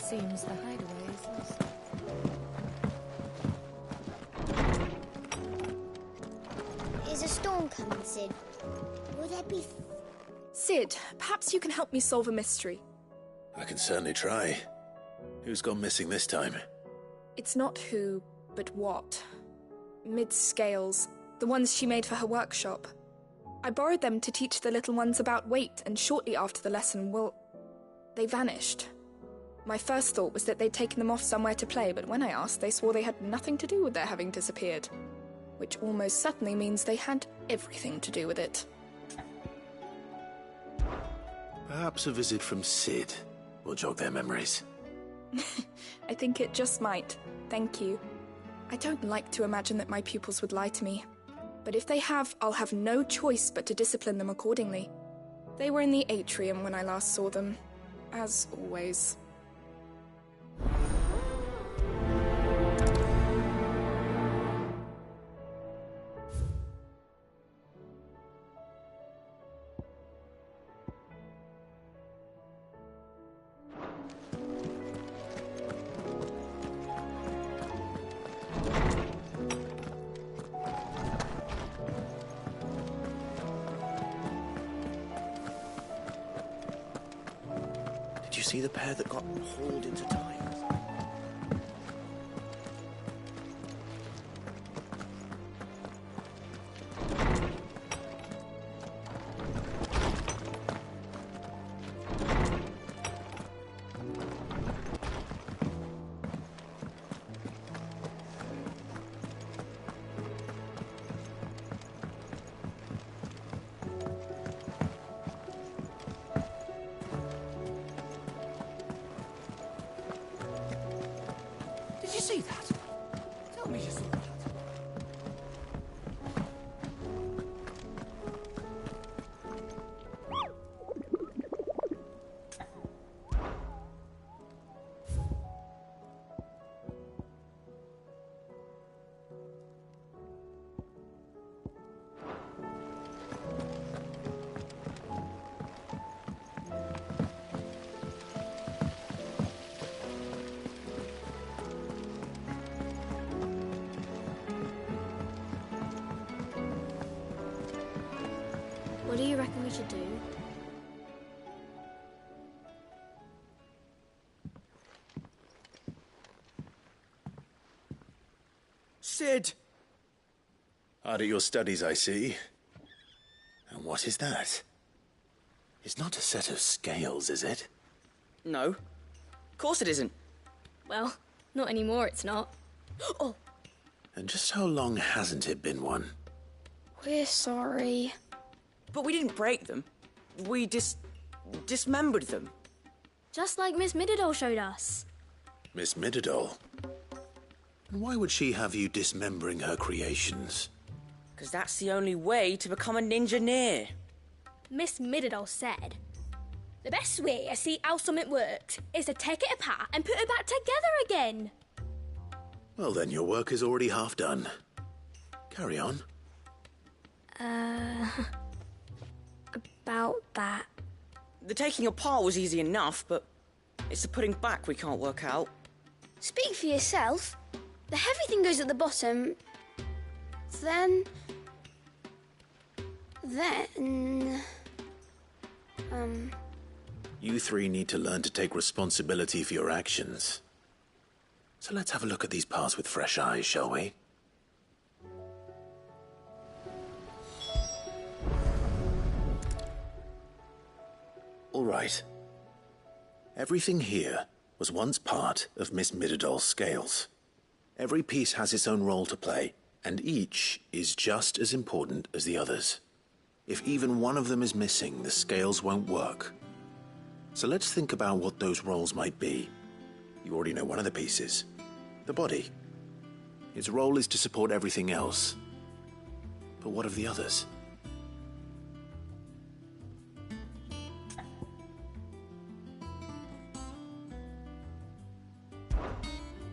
Seems the hideaway is lost. Is a storm coming, Sid? Will there be... Sid, perhaps you can help me solve a mystery. I can certainly try. Who's gone missing this time? It's not who, but what. Mid's scales, the ones she made for her workshop. I borrowed them to teach the little ones about weight, and shortly after the lesson, they vanished. My first thought was that they'd taken them off somewhere to play, but when I asked, they swore they had nothing to do with their having disappeared. Which almost certainly means they had everything to do with it. Perhaps a visit from Sid will jog their memories. I think it just might. Thank you. I don't like to imagine that my pupils would lie to me. But if they have, I'll have no choice but to discipline them accordingly. They were in the atrium when I last saw them. As always. Did you see the pair that got hauled into tiles? Did you see that? Tell me you saw that. What do you reckon we should do? Sid! Hard at your studies, I see. And what is that? It's not a set of scales, is it? No. Of course it isn't. Well, not anymore, it's not. Oh! And just how long hasn't it been one? We're sorry. But we didn't break them. We dismembered them. Just like Miss Mididol showed us. Miss Mididol? And why would she have you dismembering her creations? Because that's the only way to become a ninja-neer. Miss Mididol said, the best way to see how something works is to take it apart and put it back together again. Well then, your work is already half done. Carry on. About that. The taking apart was easy enough, but it's the putting back we can't work out. Speak for yourself. The heavy thing goes at the bottom. Then... You three need to learn to take responsibility for your actions. So let's have a look at these parts with fresh eyes, shall we? All right. Everything here was once part of Miss Mididol's scales. Every piece has its own role to play, and each is just as important as the others. If even one of them is missing, the scales won't work. So let's think about what those roles might be. You already know one of the pieces. The body. Its role is to support everything else. But what of the others?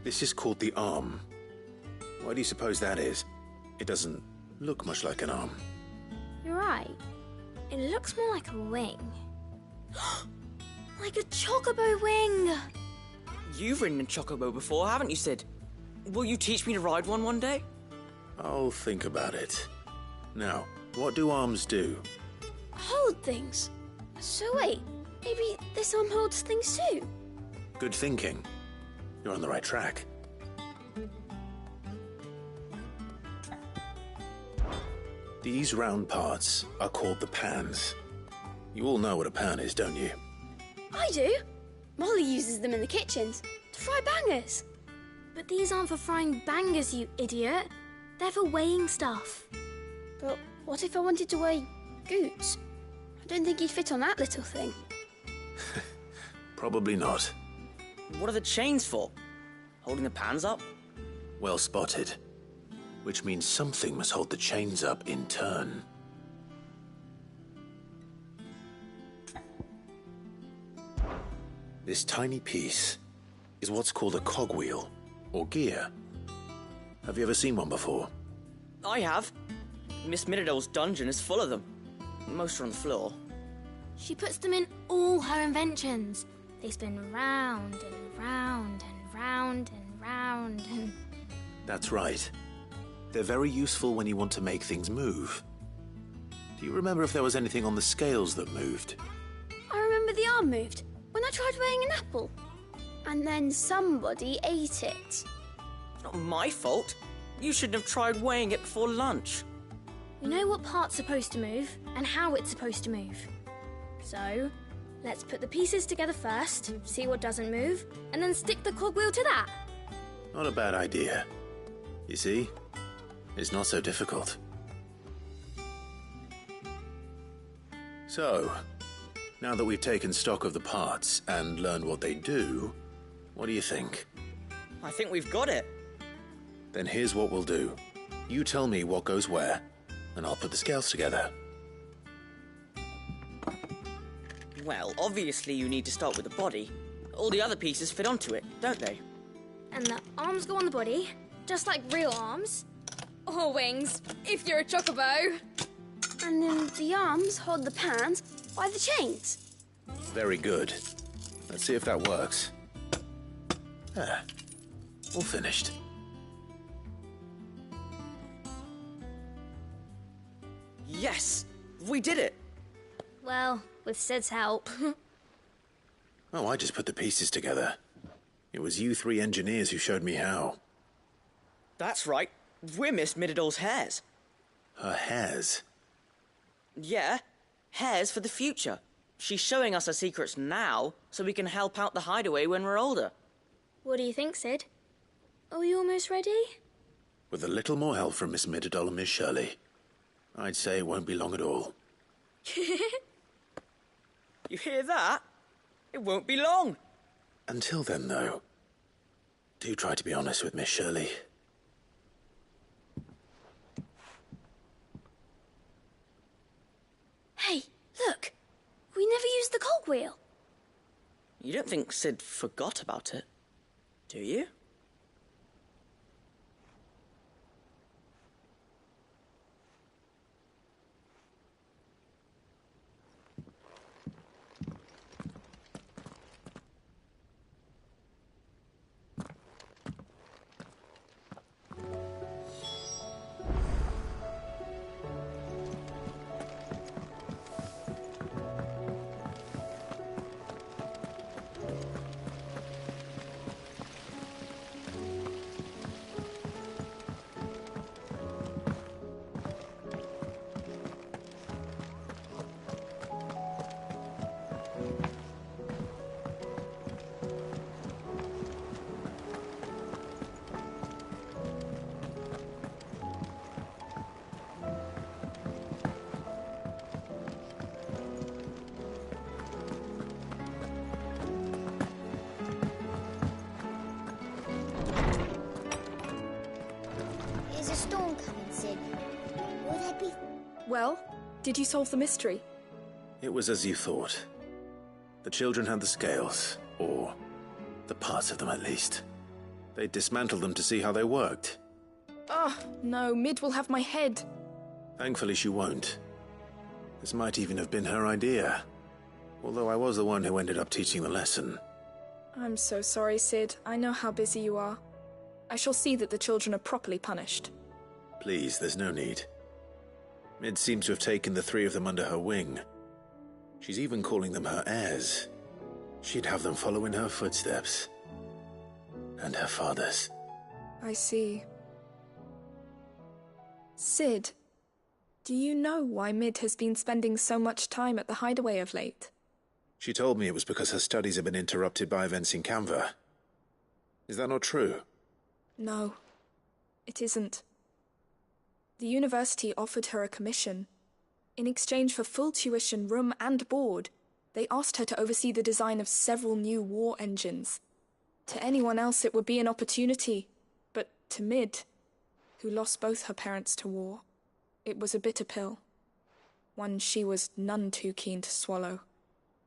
This is called the arm. Why do you suppose that is? It doesn't look much like an arm. You're right. It looks more like a wing. Like a chocobo wing! You've ridden a chocobo before, haven't you, Sid? Will you teach me to ride one day? I'll think about it. Now, what do arms do? Hold things. So wait, maybe this arm holds things too? Good thinking. You're on the right track. These round parts are called the pans. You all know what a pan is, don't you? I do. Molly uses them in the kitchens to fry bangers. But these aren't for frying bangers, you idiot. They're for weighing stuff. But what if I wanted to weigh Goots? I don't think he'd fit on that little thing. Probably not. What are the chains for? Holding the pans up? Well spotted. Which means something must hold the chains up in turn. This tiny piece is what's called a cogwheel, or gear. Have you ever seen one before? I have. Miss Middledol's dungeon is full of them. Most are on the floor. She puts them in all her inventions. They spin round and round and round and round and... That's right. They're very useful when you want to make things move. Do you remember if there was anything on the scales that moved? I remember the arm moved when I tried weighing an apple. And then somebody ate it. It's not my fault. You shouldn't have tried weighing it before lunch. We know what part's supposed to move and how it's supposed to move. So, let's put the pieces together first, see what doesn't move, and then stick the cogwheel to that. Not a bad idea. You see? It's not so difficult. So, now that we've taken stock of the parts and learned what they do, what do you think? I think we've got it. Then here's what we'll do. You tell me what goes where, and I'll put the scales together. Well, obviously you need to start with the body. All the other pieces fit onto it, don't they? And the arms go on the body, just like real arms. Or wings, if you're a chocobo. And then the arms hold the pans by the chains. Very good. Let's see if that works. Ah, all finished. Yes! We did it! Well, with Sid's help. Oh, I just put the pieces together. It was you three engineers who showed me how. That's right. We're Miss Middledol's hares. Her hairs. Yeah, hares for the future. She's showing us her secrets now, so we can help out the hideaway when we're older. What do you think, Sid? Are we almost ready? With a little more help from Miss Middledol and Miss Shirley, I'd say it won't be long at all. You hear that? It won't be long. Until then, though, do try to be honest with Miss Shirley. Hey, look. We never used the cogwheel. You don't think Sid forgot about it, do you? There's a storm coming, Sid. Will there be... Well, did you solve the mystery? It was as you thought. The children had the scales, or the parts of them at least. They dismantled them to see how they worked. Oh, no, Mid will have my head. Thankfully she won't. This might even have been her idea. Although I was the one who ended up teaching the lesson. I'm so sorry, Sid. I know how busy you are. I shall see that the children are properly punished. Please, there's no need. Mid seems to have taken the three of them under her wing. She's even calling them her heirs. She'd have them follow in her footsteps. And her father's. I see. Sid, do you know why Mid has been spending so much time at the hideaway of late? She told me it was because her studies have been interrupted by events in Canva. Is that not true? No, it isn't. The university offered her a commission. In exchange for full tuition, room and board, they asked her to oversee the design of several new war engines. To anyone else it would be an opportunity, but to Mid, who lost both her parents to war, it was a bitter pill. One she was none too keen to swallow.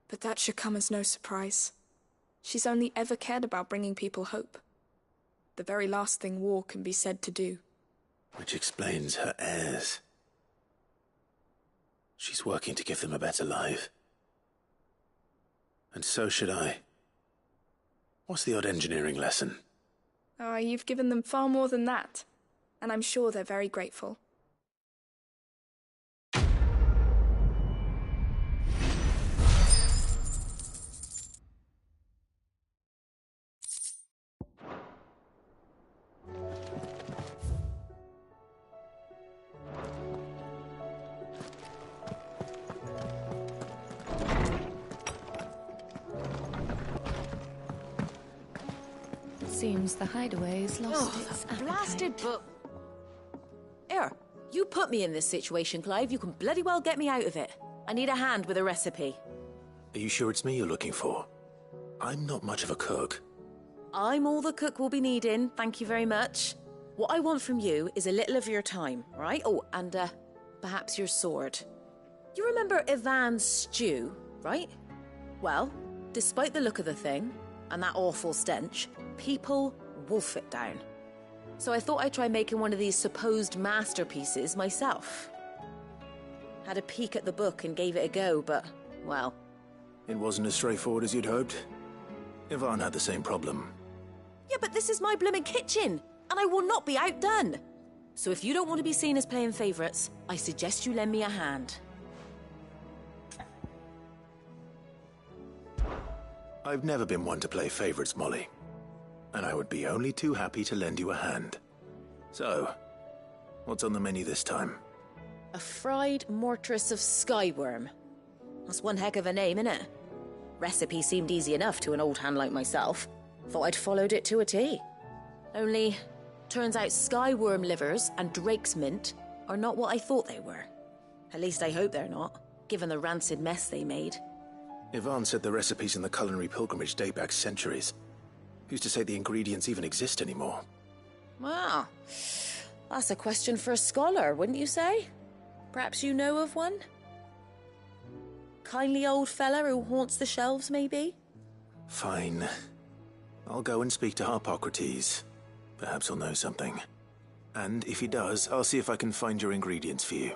But that should come as no surprise. She's only ever cared about bringing people hope. The very last thing war can be said to do. Which explains her heirs. She's working to give them a better life. And so should I. What's the odd engineering lesson? Oh, you've given them far more than that. And I'm sure they're very grateful. Seems the hideaway's lost its appetite. Blasted book. Here, you put me in this situation, Clive. You can bloody well get me out of it. I need a hand with a recipe. Are you sure it's me you're looking for? I'm not much of a cook. I'm all the cook will be needing, thank you very much. What I want from you is a little of your time, right? Oh, and perhaps your sword. You remember Ivan's stew, right? Well, despite the look of the thing, and that awful stench, people wolf it down. So I thought I'd try making one of these supposed masterpieces myself. Had a peek at the book and gave it a go, but, well... It wasn't as straightforward as you'd hoped. Ivan had the same problem. Yeah, but this is my blooming kitchen, and I will not be outdone. So if you don't want to be seen as playing favourites, I suggest you lend me a hand. I've never been one to play favourites, Molly. And I would be only too happy to lend you a hand. So, what's on the menu this time? A fried mortress of skyworm. That's one heck of a name, innit? Recipe seemed easy enough to an old hand like myself. Thought I'd followed it to a T. Only, turns out skyworm livers and drake's mint are not what I thought they were. At least I hope they're not, given the rancid mess they made. Ivan said the recipes in the culinary pilgrimage date back centuries. Who's to say the ingredients even exist anymore? Well, that's a question for a scholar, wouldn't you say? Perhaps you know of one? Kindly old fella who haunts the shelves, maybe? Fine. I'll go and speak to Harpocrates. Perhaps he'll know something. And if he does, I'll see if I can find your ingredients for you.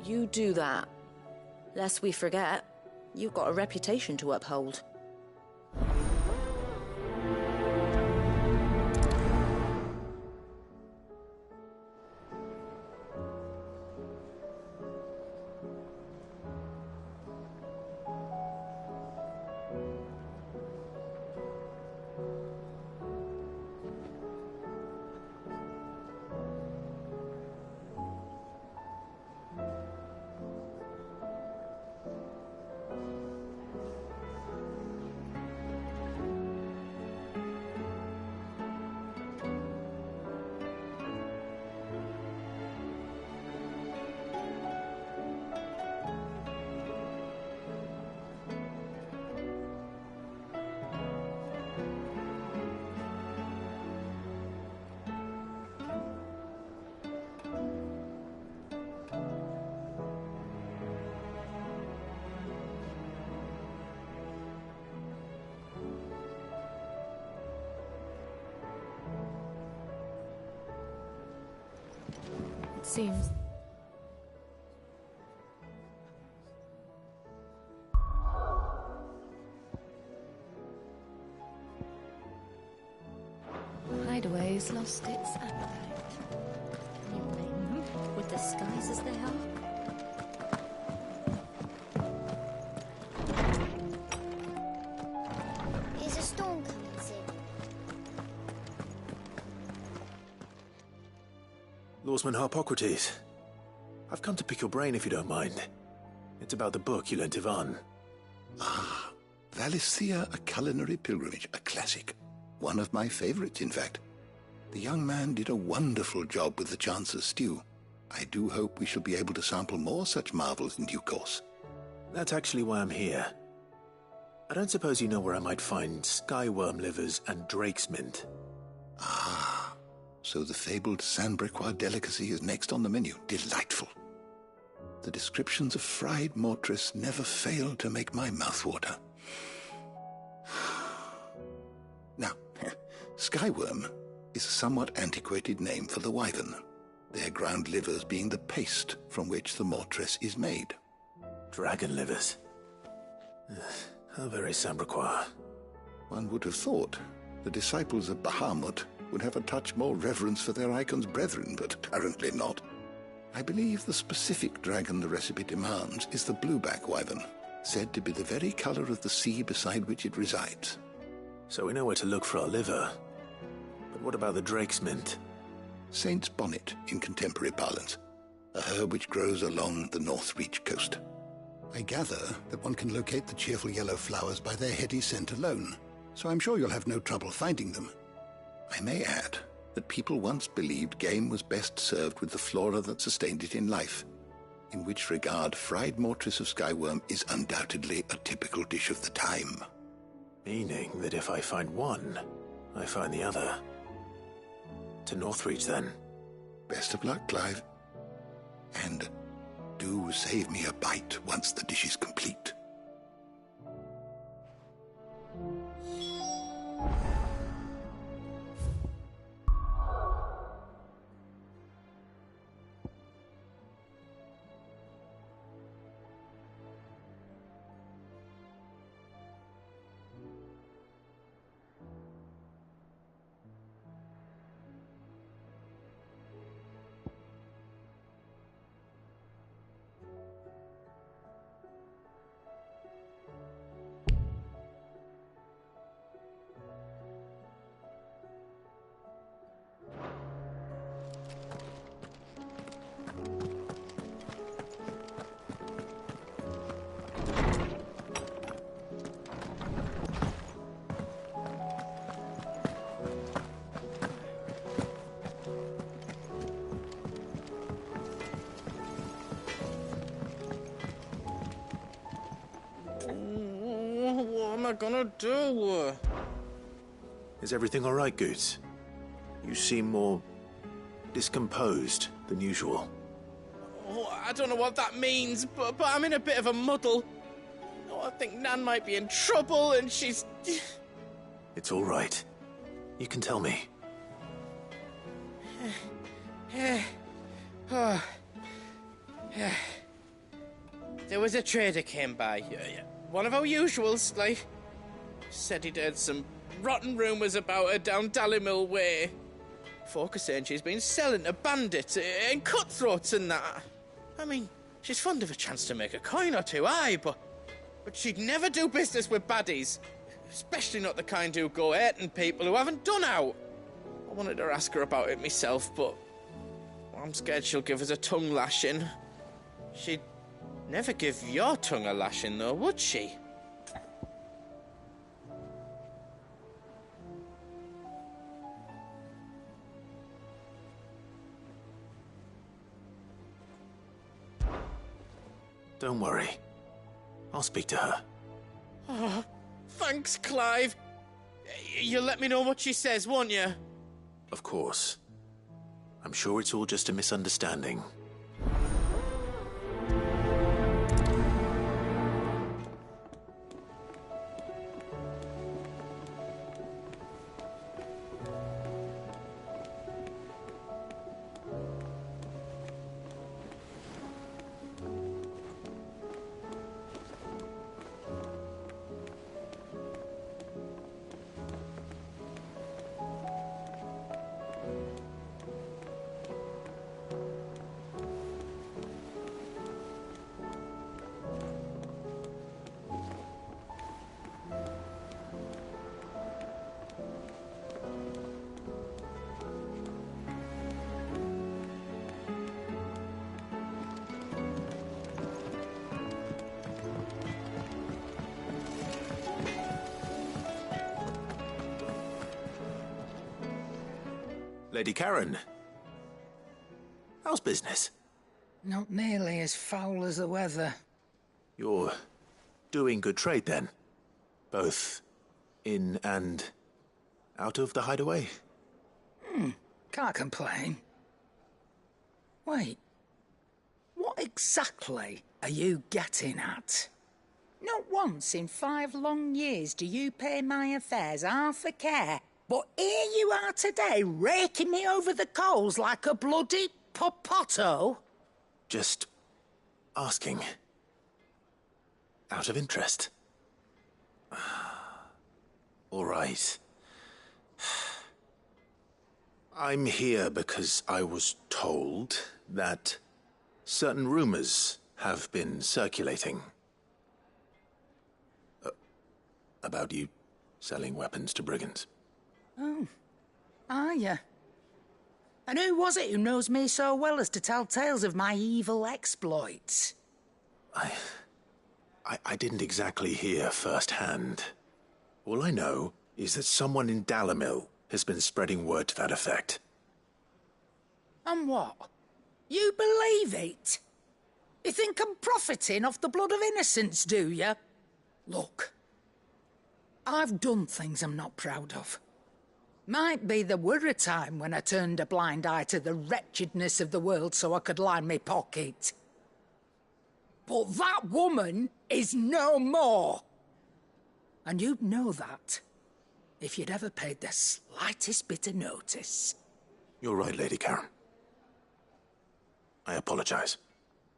You do that. Lest we forget, you've got a reputation to uphold. It seems. hideaway's lost its appetite. Can you blame them? With the skies as they are? Is a storm coming, Sid? Lawsman Harpocrates, I've come to pick your brain if you don't mind. It's about the book you lent Ivan. Ah, Valisthea, A Culinary Pilgrimage, a classic. One of my favorites, in fact. The young man did a wonderful job with the Chance's stew. I do hope we shall be able to sample more such marvels in due course. That's actually why I'm here. I don't suppose you know where I might find skyworm livers and drake's mint. Ah, so the fabled Sandbrequois delicacy is next on the menu. Delightful. The descriptions of fried mortress never fail to make my mouth water. Now, skyworm is a somewhat antiquated name for the wyvern, their ground livers being the paste from which the mortress is made. Dragon livers. How very Sandbrequois. One would have thought the disciples of Bahamut would have a touch more reverence for their icon's brethren, but apparently not. I believe the specific dragon the recipe demands is the blueback wyvern, said to be the very colour of the sea beside which it resides. So we know where to look for our liver. But what about the drake's mint? Saint's bonnet in contemporary parlance, a herb which grows along the North Reach coast. I gather that one can locate the cheerful yellow flowers by their heady scent alone, so I'm sure you'll have no trouble finding them. I may add that people once believed game was best served with the flora that sustained it in life, in which regard fried mortress of skyworm is undoubtedly a typical dish of the time. Meaning that if I find one, I find the other. To Northreach, then. Best of luck, Clive. And do save me a bite once the dish is complete. What am I gonna do? Is everything all right, Goots? You seem more discomposed than usual. Oh, I don't know what that means, but I'm in a bit of a muddle. Oh, I think Nan might be in trouble, and she's... It's all right. You can tell me. There was a trader came by. One of our usuals, like... Said he'd heard some rotten rumours about her down Dallymill Way. Folk are saying she's been selling to bandits and cutthroats and that. I mean, she's fond of a chance to make a coin or two, aye, but she'd never do business with baddies. Especially not the kind who go hurting people who haven't done out. I wanted to ask her about it myself, but I'm scared she'll give us a tongue lashing. She'd never give your tongue a lashing, though, would she? Don't worry. I'll speak to her. Oh, thanks, Clive. You'll let me know what she says, won't you? Of course. I'm sure it's all just a misunderstanding. Lady Karen. How's business? Not nearly as foul as the weather. You're doing good trade, then? Both in and out of the hideaway? Can't complain. Wait. What exactly are you getting at? Not once in 5 long years do you pay my affairs half a care, but here you are today, raking me over the coals like a bloody popoto? Just asking. Out of interest. All right. I'm here because I was told that certain rumors have been circulating. About you selling weapons to brigands. Oh, are you? And who was it who knows me so well as to tell tales of my evil exploits? I didn't exactly hear firsthand. All I know is that someone in Dalimil has been spreading word to that effect. And what? You believe it? You think I'm profiting off the blood of innocents, do you? Look, I've done things I'm not proud of. Might be there were a time when I turned a blind eye to the wretchedness of the world so I could line my pocket. But that woman is no more. And you'd know that if you'd ever paid the slightest bit of notice. You're right, Lady Karen. I apologize.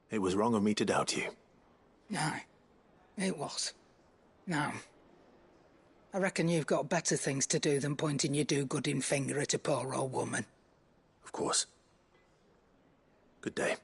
It was wrong of me to doubt you. Aye, it was. Now, I reckon you've got better things to do than pointing your do-gooding finger at a poor old woman. Of course. Good day.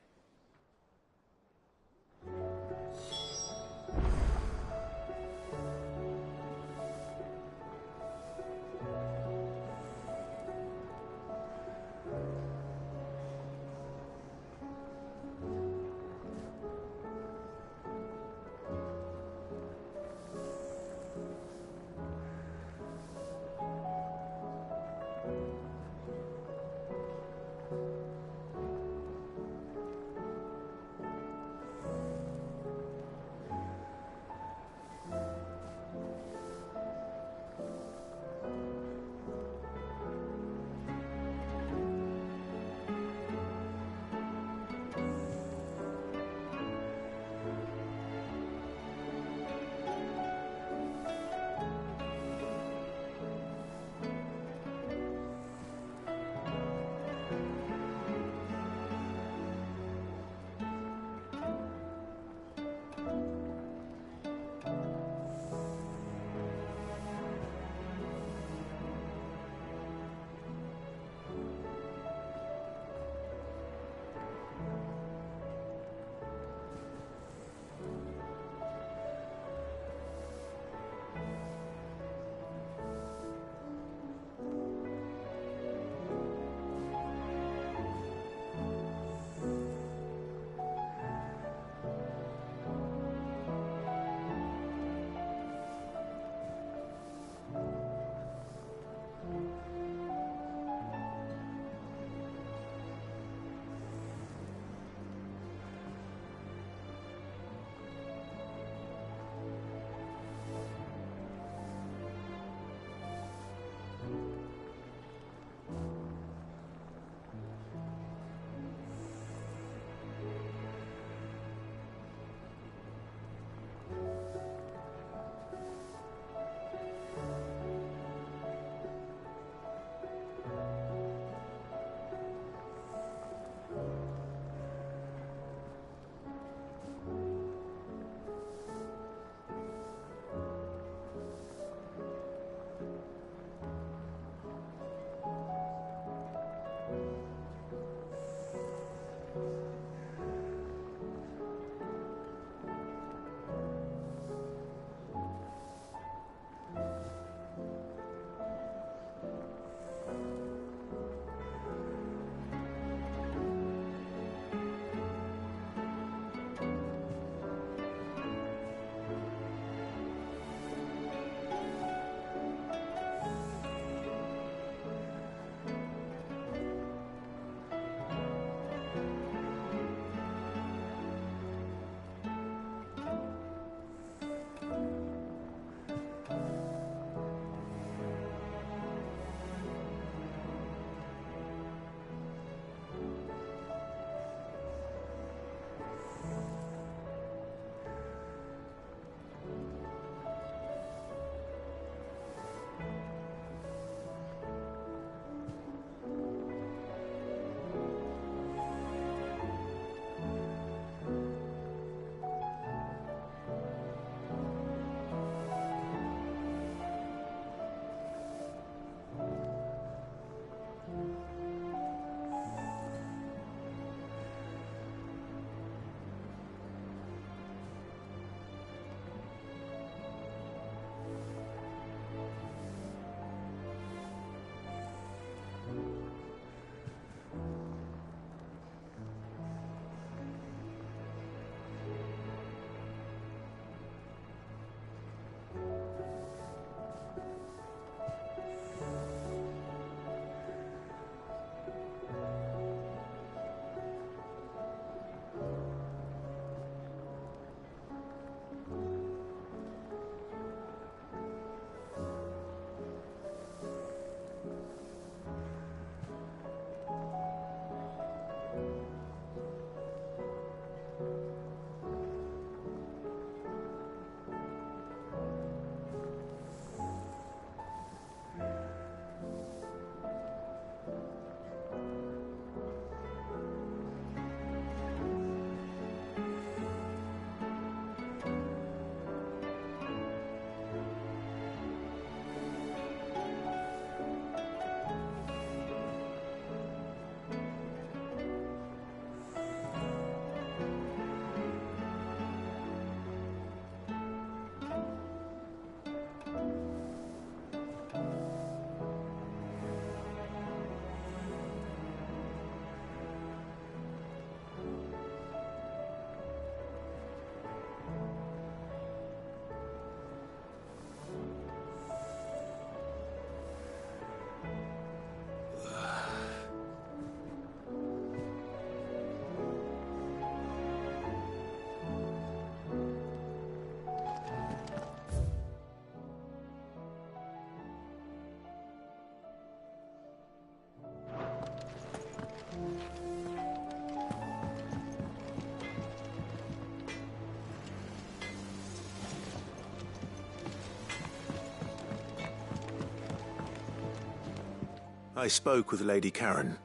I spoke with Lady Karen.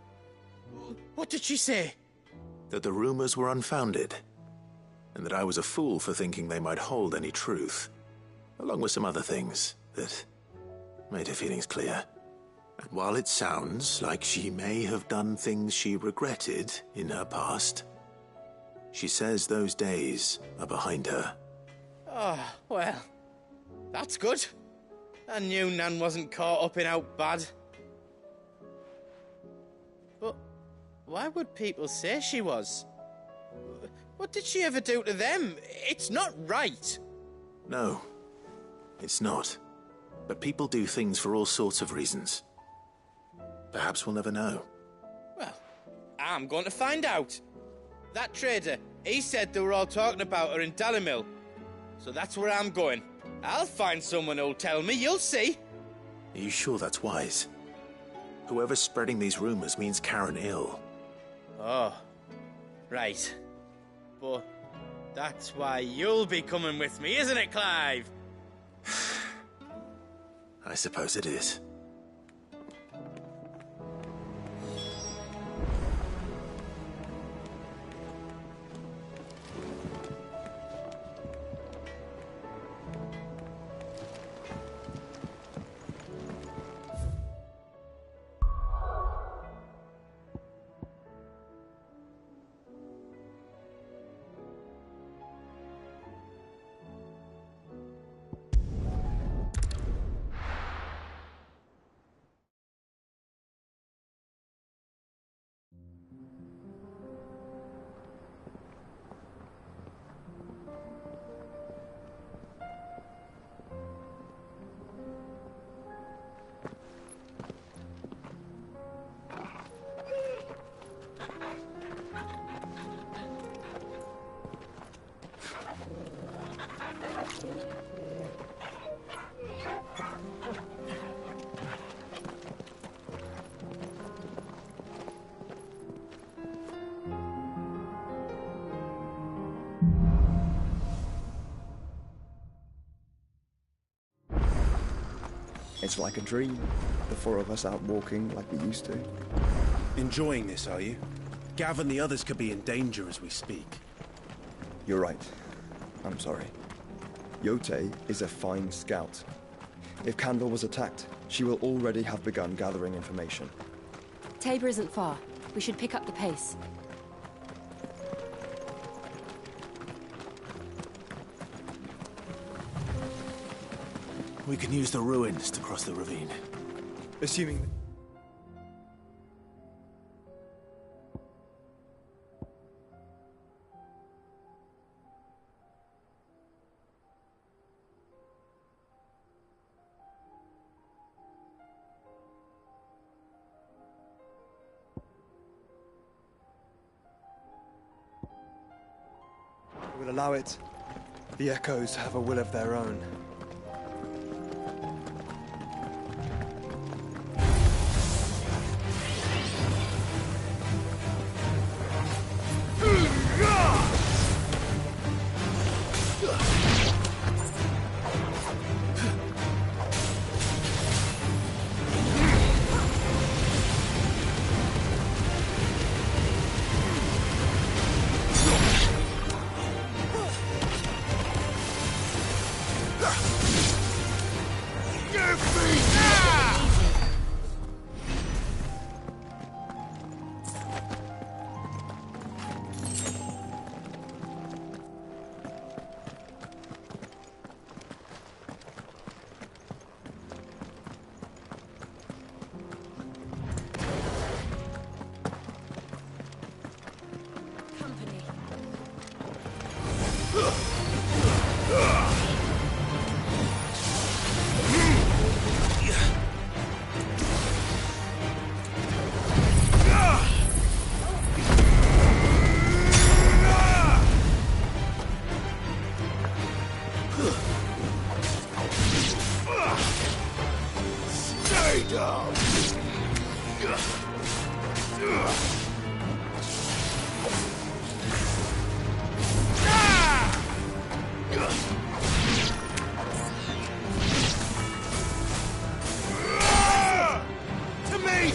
What did she say? That the rumors were unfounded, and that I was a fool for thinking they might hold any truth, along with some other things that made her feelings clear. And while it sounds like she may have done things she regretted in her past, she says those days are behind her. Oh, well, that's good. I knew Nan wasn't caught up in out bad. But why would people say she was? What did she ever do to them? It's not right. No, it's not. But people do things for all sorts of reasons. Perhaps we'll never know. Well, I'm going to find out. That trader, he said they were all talking about her in Dalimil. So that's where I'm going. I'll find someone who'll tell me, you'll see. Are you sure that's wise? Whoever's spreading these rumors means Karen ill. Oh, right. But that's why you'll be coming with me, isn't it, Clive? I suppose it is. It's like a dream. The four of us out walking like we used to. Enjoying this, are you? Gav and the others could be in danger as we speak. You're right. I'm sorry. Yote is a fine scout. If Candle was attacked, she will already have begun gathering information. Tabor isn't far. We should pick up the pace. We can use the ruins to cross the ravine. Assuming... We'll allow it. The echoes have a will of their own. To me,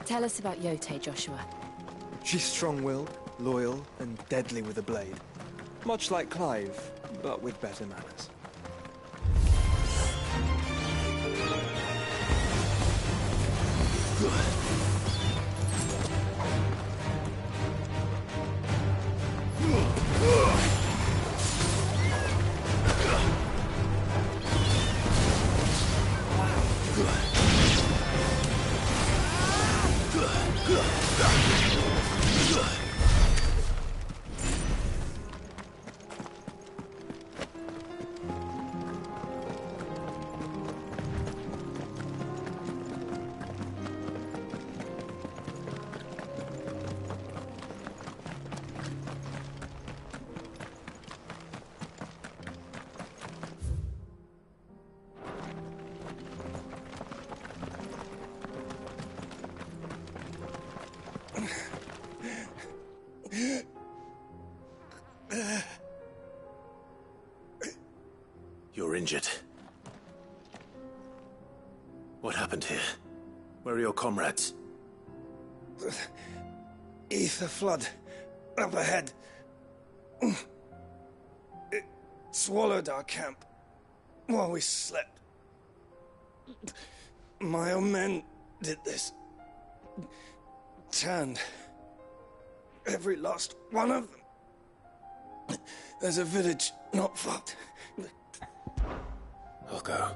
Tell us about Yote, Joshua. She's strong-willed, loyal, and deadly with a blade. Much like Clive, but with better manners. You're injured. What happened here? Where are your comrades? Ether flood. Up ahead. It swallowed our camp while we slept. My own men did this. Turned every last one of them. There's a village not far. I'll go.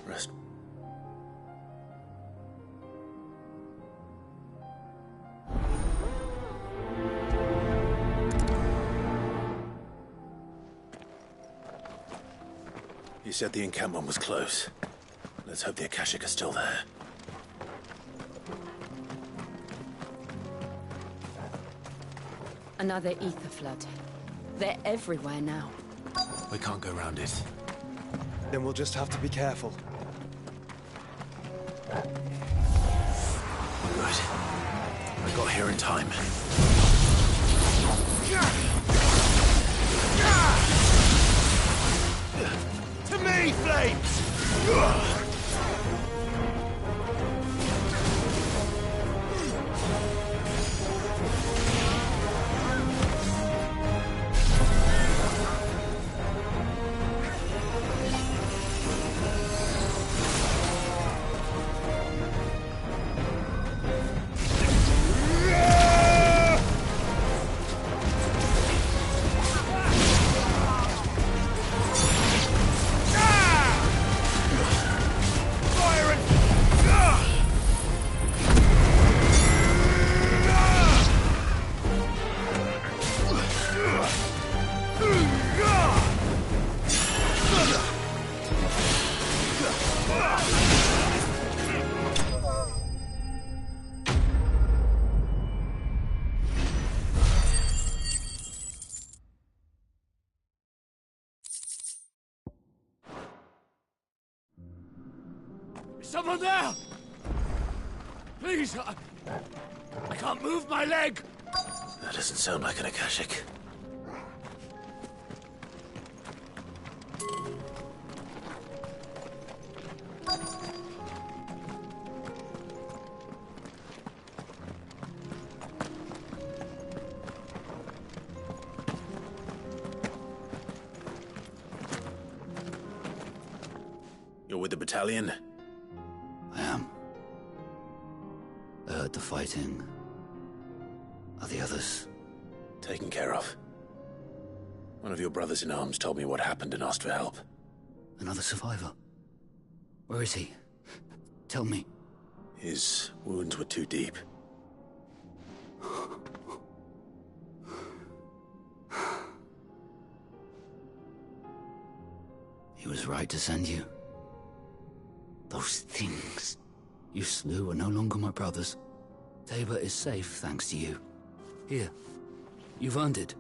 Rest. You said the encampment was close. Let's hope the Akashic are still there. Another ether flood. They're everywhere now. We can't go round it. Then we'll just have to be careful. Good. I got here in time. To me, Flames! Someone there! Please, I can't move my leg! That doesn't sound like an Akashic. You're with the battalion? I am. I heard the fighting. Are the others? Taken care of. One of your brothers-in-arms told me what happened and asked for help. Another survivor? Where is he? Tell me. His wounds were too deep. He was right to send you. Those things you slew are no longer my brothers. Tabor is safe thanks to you. Here, you've earned it.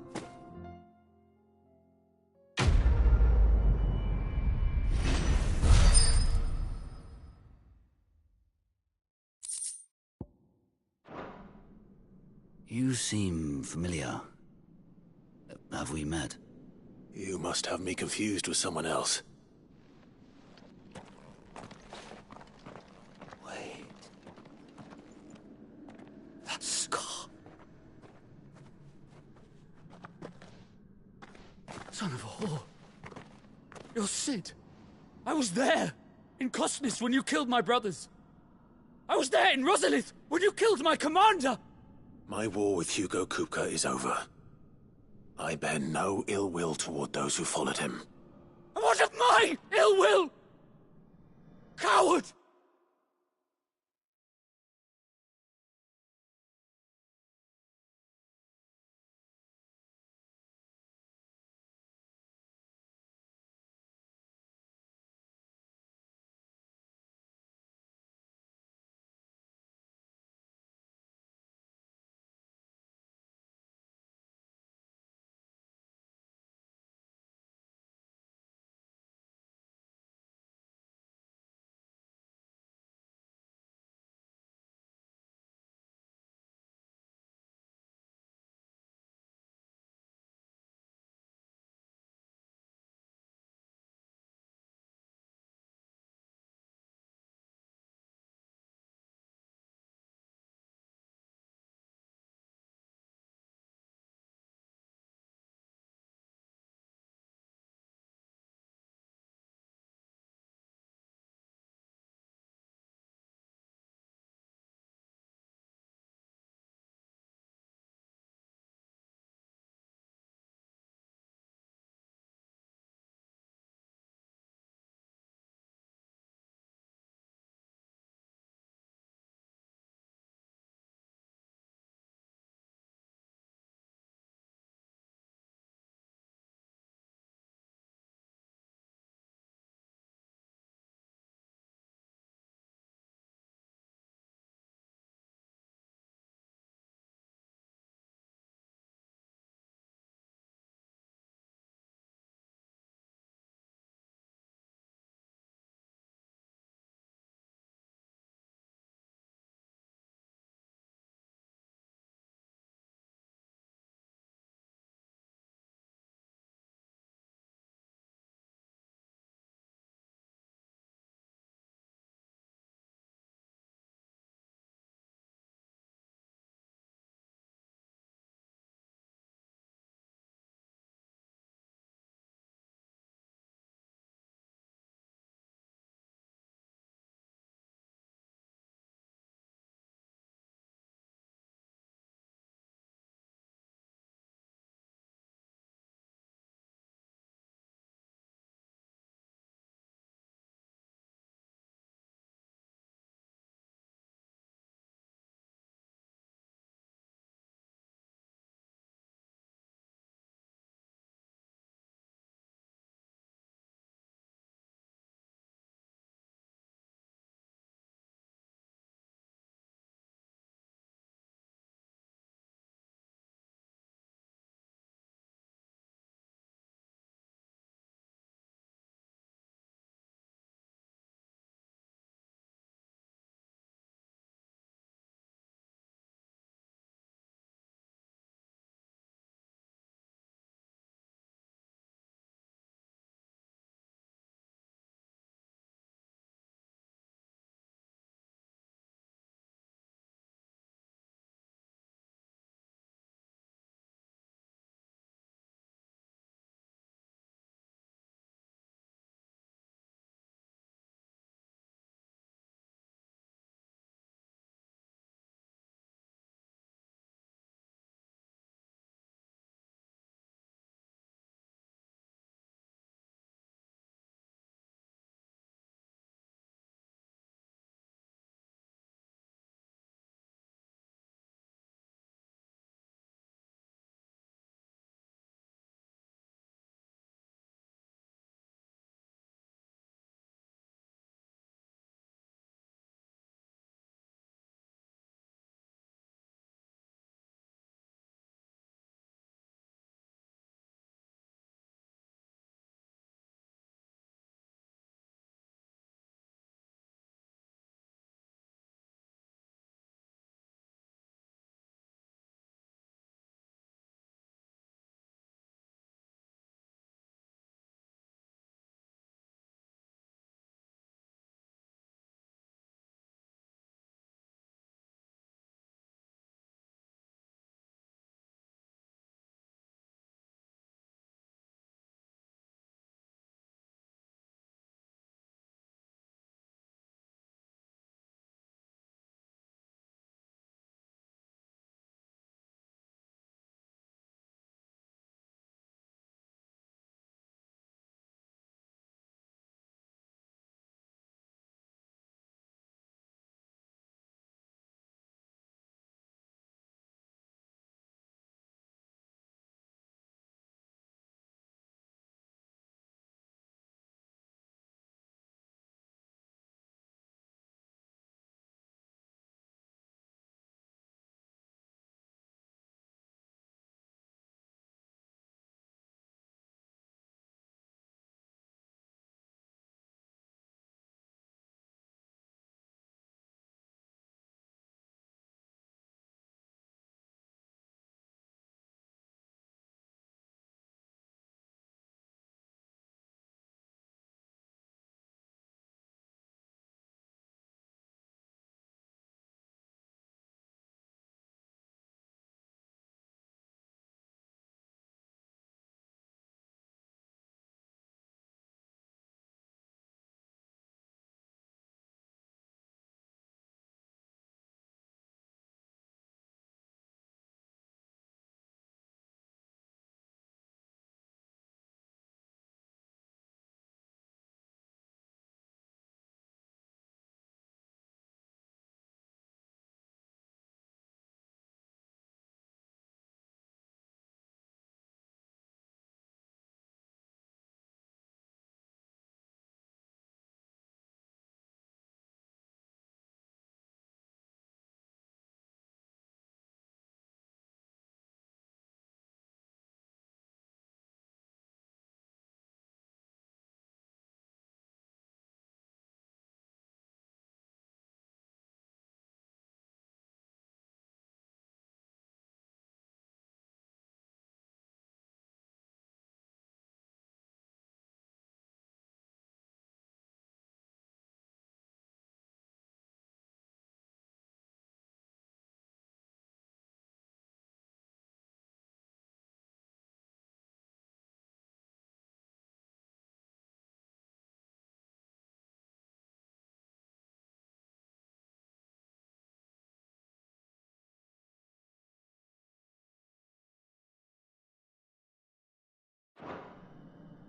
You seem familiar. Have we met? You must have me confused with someone else. Wait. That scar. Son of a whore. You're Sid. I was there, in Cosnis, when you killed my brothers. I was there in Rosalith, when you killed my commander! My war with Hugo Kupka is over. I bear no ill will toward those who followed him. And what of my ill will? Coward!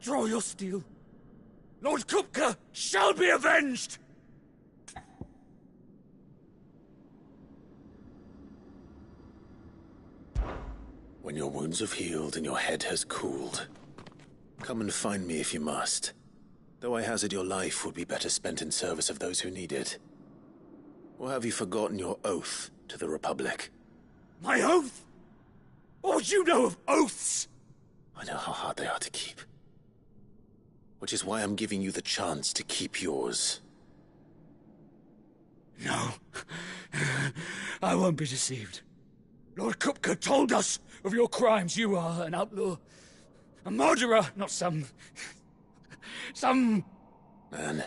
Draw your steel. Lord Kupka shall be avenged! When your wounds have healed and your head has cooled, come and find me if you must. Though I hazard your life would be better spent in service of those who need it. Or have you forgotten your oath to the Republic? My oath? What would you know of oaths? I know how hard they are to keep. Which is why I'm giving you the chance to keep yours. No. I won't be deceived. Lord Kupka told us of your crimes. You are an outlaw. A murderer, not some... Man.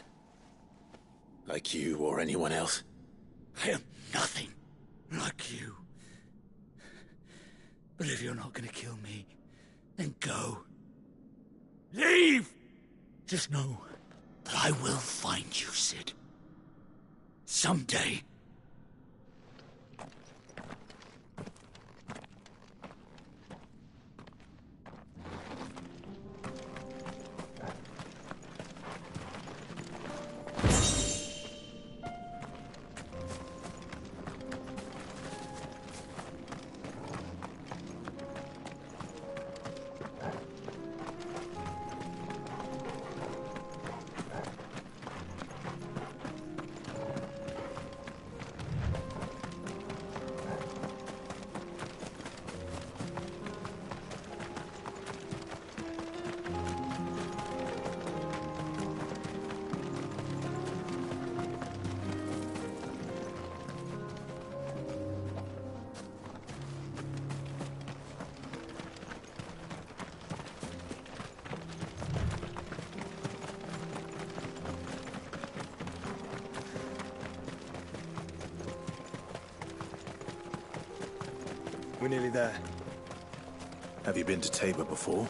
Like you or anyone else. I am nothing like you. But if you're not gonna kill me, then go. Leave! Just know that I will find you, Sid. Someday. We're nearly there. Have you been to Tabor before?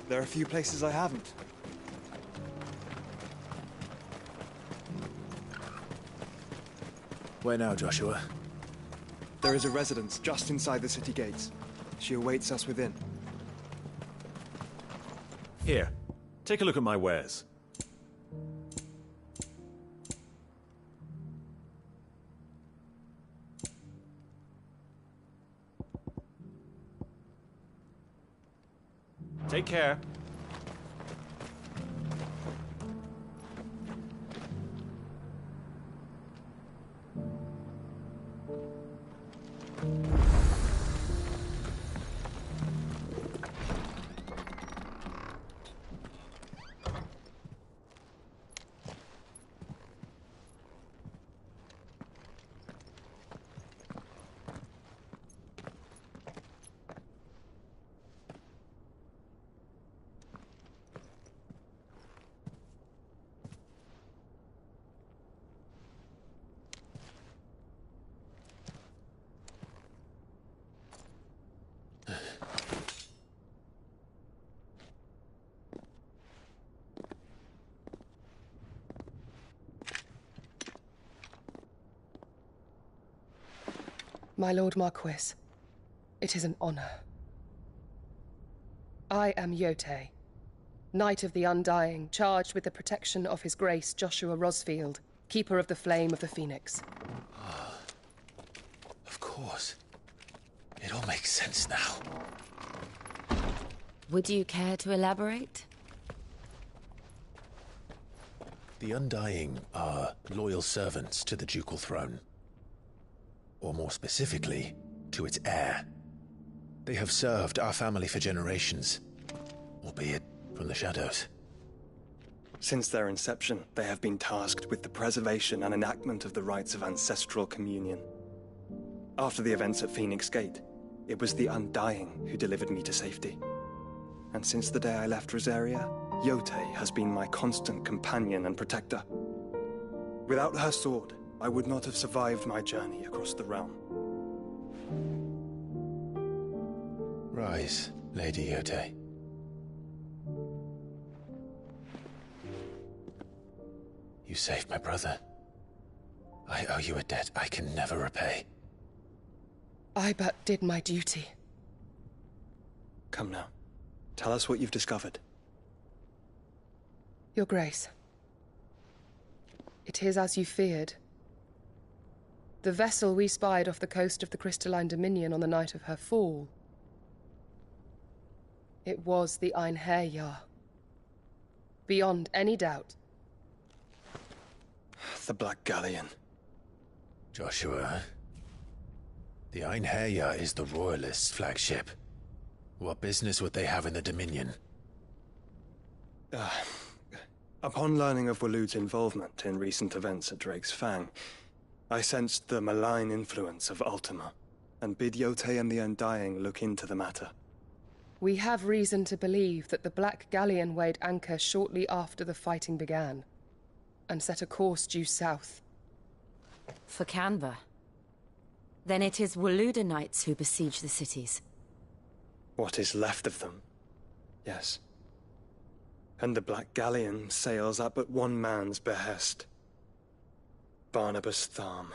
There are a few places I haven't. Where now, Joshua? There is a residence just inside the city gates. She awaits us within. Here, take a look at my wares. Take care. My Lord Marquis, it is an honor. I am Yotei, Knight of the Undying, charged with the protection of His Grace Joshua Rosfield, Keeper of the Flame of the Phoenix. Of course. It all makes sense now. Would you care to elaborate? The Undying are loyal servants to the ducal throne. Or more specifically, to its heir. They have served our family for generations, albeit from the shadows. Since their inception, they have been tasked with the preservation and enactment of the rites of ancestral communion. After the events at Phoenix Gate, it was the Undying who delivered me to safety. And since the day I left Rosaria, Yotei has been my constant companion and protector. Without her sword, I would not have survived my journey across the realm. Rise, Lady Yotei. You saved my brother. I owe you a debt I can never repay. I but did my duty. Come now. Tell us what you've discovered. Your Grace. It is as you feared. The vessel we spied off the coast of the Crystalline Dominion on the night of her fall. It was the Einherjar. Beyond any doubt. The Black Galleon. Joshua, the Einherjar is the Royalists' flagship. What business would they have in the Dominion? Upon learning of Waloed's involvement in recent events at Drake's Fang, I sensed the malign influence of Ultima, and bid Yote and the Undying look into the matter. We have reason to believe that the Black Galleon weighed anchor shortly after the fighting began, and set a course due south. For Canva. Then it is Waloeda knights who besiege the cities. What is left of them, yes. And the Black Galleon sails at but one man's behest. Barnabas Tharm.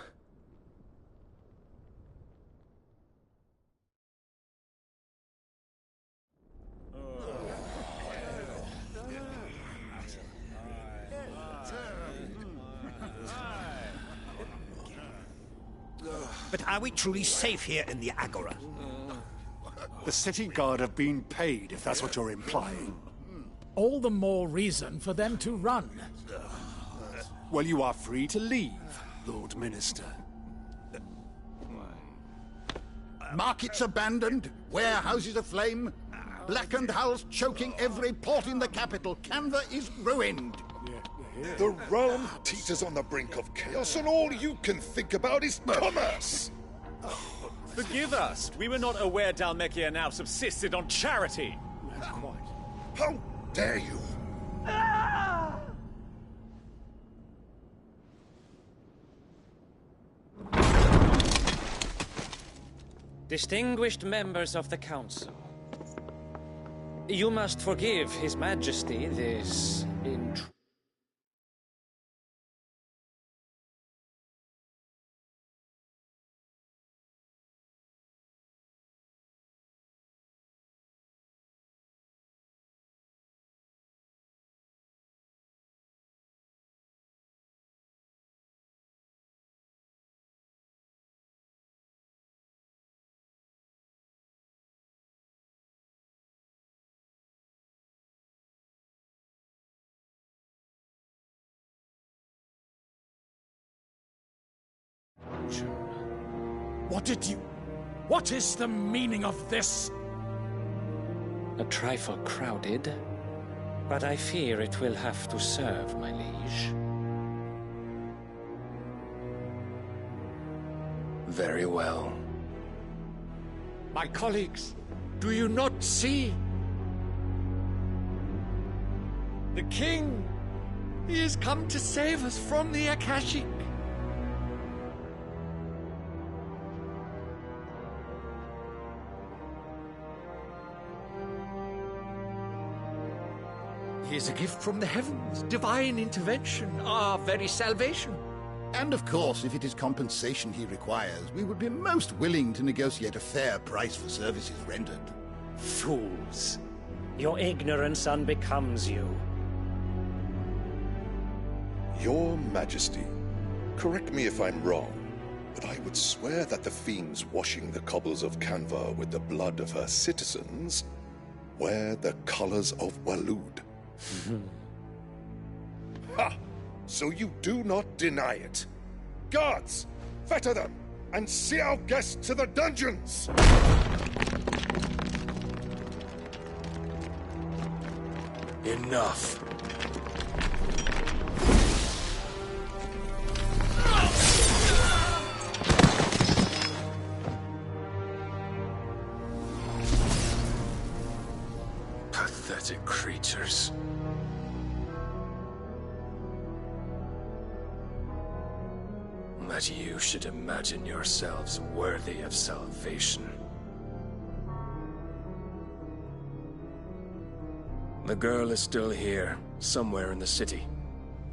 But are we truly safe here in the Agora? The city guard have been paid, if that's what you're implying. All the more reason for them to run. Well, you are free to leave, Lord Minister. Markets abandoned, warehouses aflame, blackened hulls choking every port in the capital. Canva is ruined. The realm teeters on the brink of chaos, and all you can think about is commerce! Forgive us. We were not aware Dhalmekia now subsisted on charity. How dare you! Distinguished members of the Council, you must forgive His Majesty this What is the meaning of this? a trifle crowded, but I fear it will have to serve, my liege. Very well. My colleagues, do you not see? The king! He has come to save us from the Akashic. He is a gift from the heavens, divine intervention, our very salvation. And of course, if it is compensation he requires, we would be most willing to negotiate a fair price for services rendered. Fools. Your ignorance unbecomes you. Your Majesty, correct me if I'm wrong, but I would swear that the fiends washing the cobbles of Canva with the blood of her citizens wear the colors of Waloed. Ha! So you do not deny it. Guards, fetter them, and see our guests to the dungeons! Enough. Pathetic creatures. That you should imagine yourselves worthy of salvation. The girl is still here, somewhere in the city,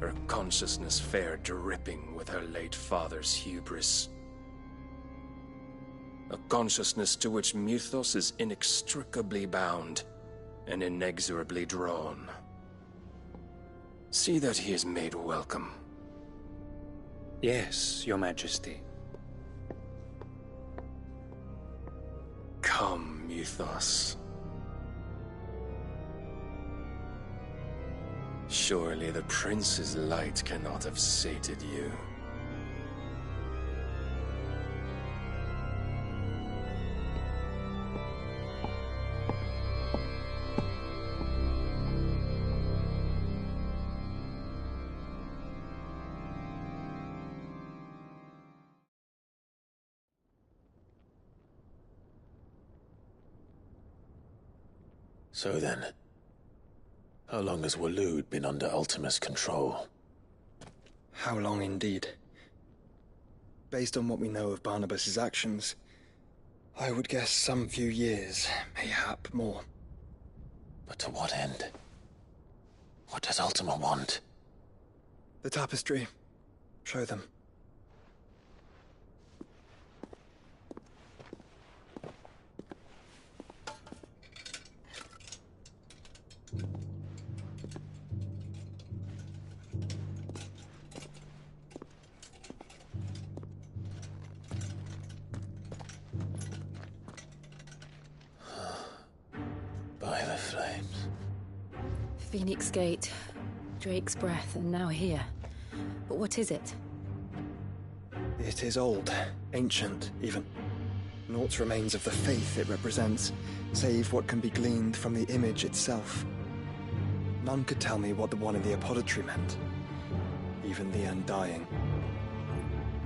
her consciousness fair dripping with her late father's hubris. A consciousness to which Mythos is inextricably bound and inexorably drawn. See that he is made welcome. Yes, Your Majesty. Come, Mythos. Surely the prince's light cannot have sated you. So then, how long has Waloed been under Ultima's control? How long indeed? Based on what we know of Barnabas's actions, I would guess some few years, mayhap more. But to what end? What does Ultima want? The tapestry. Show them. By the flames. Phoenix Gate, Drake's Breath, and now here. But what is it? It is old, ancient, even. Naught remains of the faith it represents, save what can be gleaned from the image itself. None could tell me what the one in the apothecary meant, even the Undying.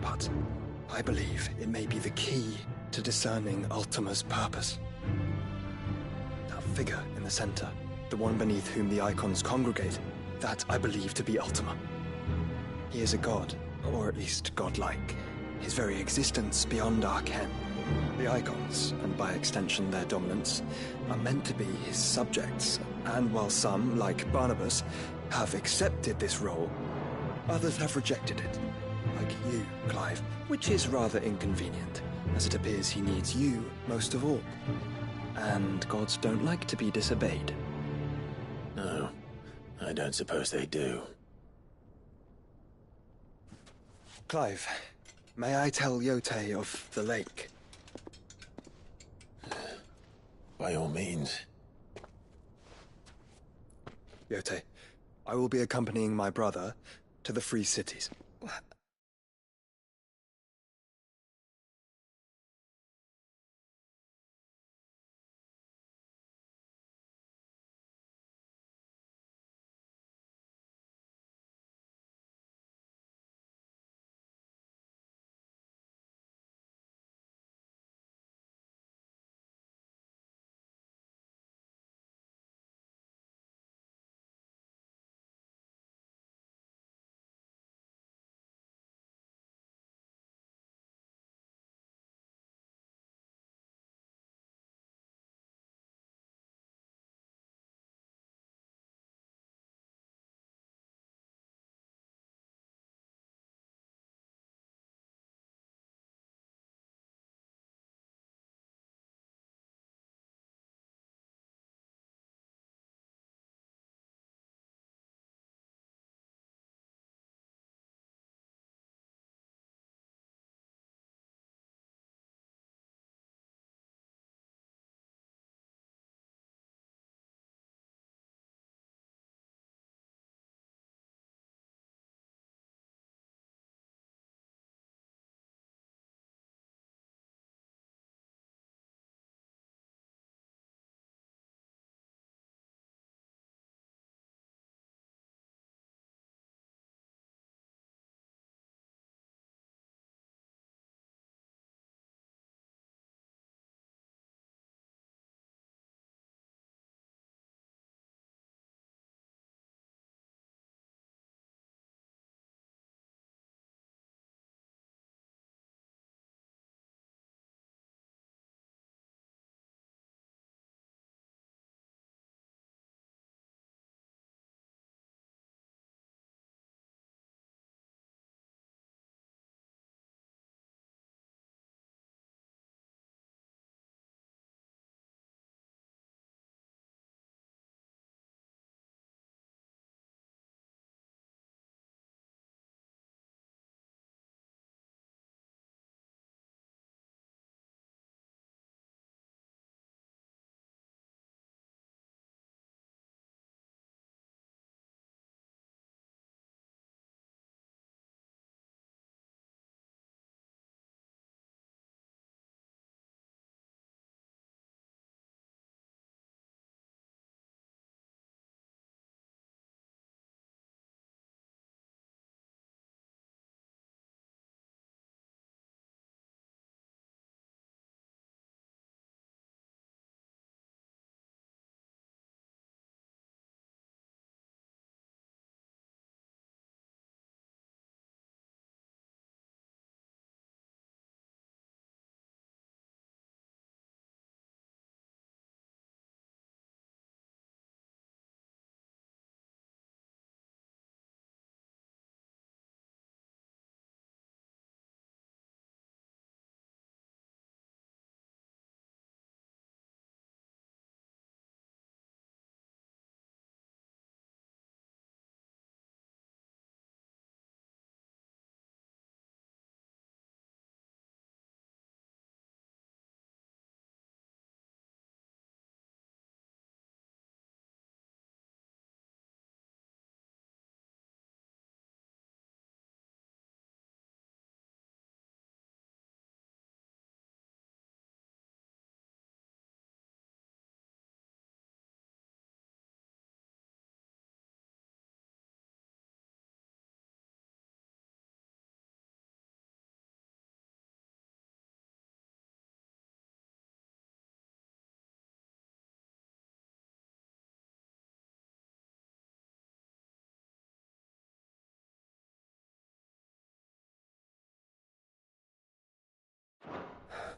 But I believe it may be the key to discerning Ultima's purpose. That figure in the center, the one beneath whom the icons congregate, that I believe to be Ultima. He is a god, or at least godlike, his very existence beyond our ken. The icons, and by extension their dominants, are meant to be his subjects, and while some, like Barnabas, have accepted this role, others have rejected it, like you, Clive, which is rather inconvenient, as it appears he needs you most of all. And gods don't like to be disobeyed. No, I don't suppose they do. Clive, may I tell Yote of the lake? By all means. Yote, I will be accompanying my brother to the Free Cities.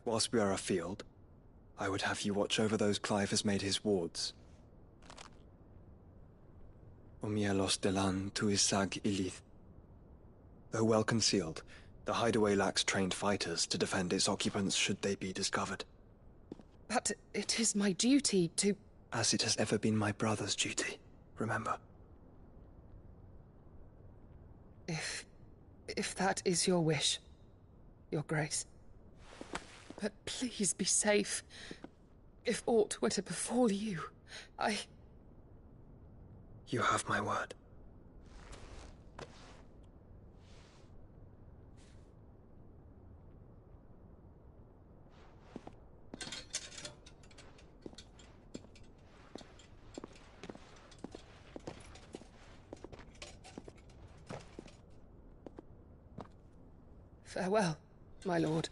whilst we are afield, I would have you watch over those Clive has made his wards. Omielos delan tuisag ilith. Though well concealed, the hideaway lacks trained fighters to defend its occupants should they be discovered. But it is my duty to... As it has ever been my brother's duty, remember. If that is your wish, Your Grace. But please be safe. If aught were to befall you, You have my word. Farewell, my lord,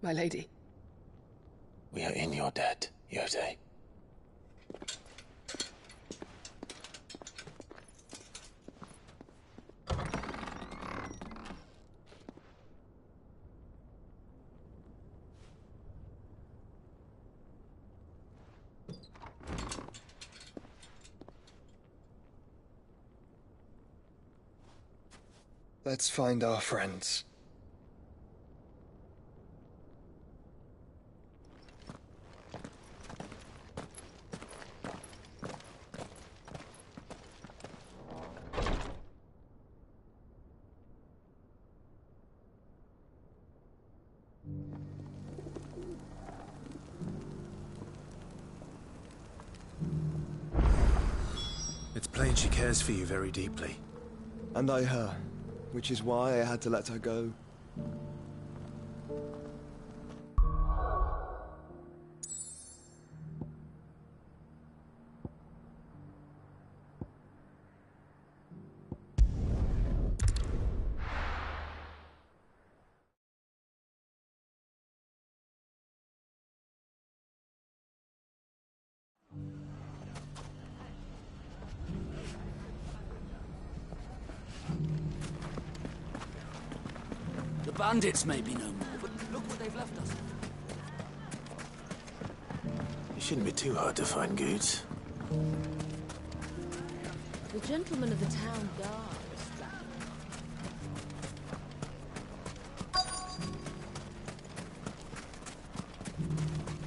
my lady. We are in your debt, Yode. Let's find our friends. It's plain she cares for you very deeply. And I her, which is why I had to let her go. The bandits may be no more, but look what they've left us. It shouldn't be too hard to find goods. The gentlemen of the town guard.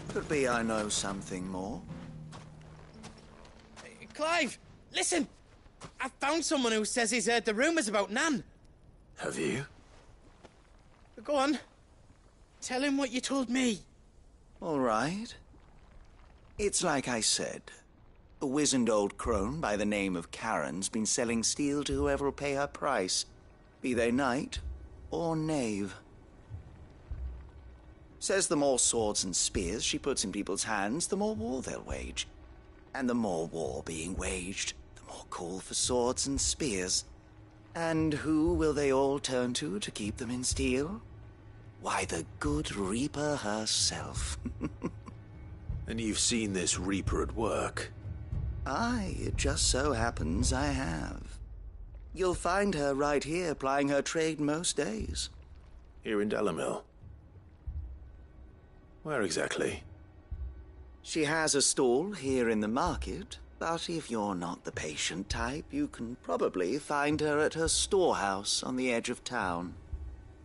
Could be I know something more. Clive, listen! I found someone who says he's heard the rumours about Nan. Have you? Go on. Tell him what you told me. All right. It's like I said. A wizened old crone by the name of Karen's been selling steel to whoever will pay her price, be they knight or knave. Says the more swords and spears she puts in people's hands, the more war they'll wage. And the more war being waged, the more call for swords and spears. And who will they all turn to keep them in steel? Why, the good Reaper herself. And you've seen this Reaper at work? Aye, it just so happens I have. You'll find her right here plying her trade most days. Here in Dalimil? Where exactly? She has a stall here in the market, but if you're not the patient type, you can probably find her at her storehouse on the edge of town.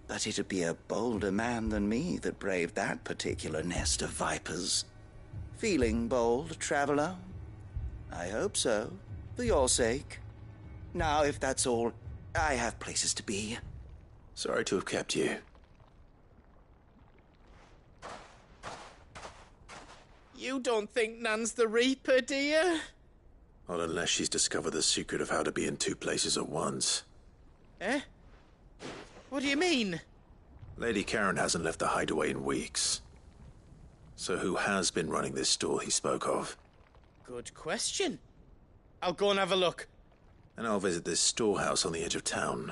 But it'd be a bolder man than me that braved that particular nest of vipers. Feeling bold, traveler? I hope so, for your sake. Now, if that's all, I have places to be. Sorry to have kept you. You don't think Nan's the Reaper, do you? Not unless she's discovered the secret of how to be in two places at once. Eh? What do you mean? Lady Karen hasn't left the hideaway in weeks. So who has been running this stall he spoke of? Good question. I'll go and have a look. And I'll visit this storehouse on the edge of town.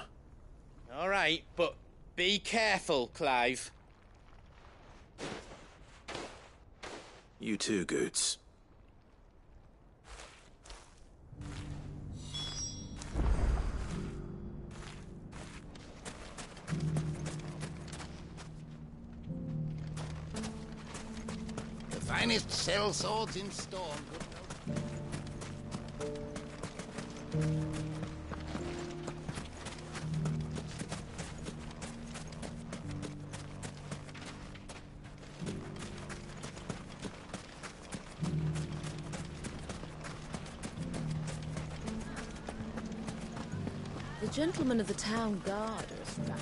All right, but be careful, Clive. You too, Goots. finest cell swords in Storm. The gentlemen of the town guard are around.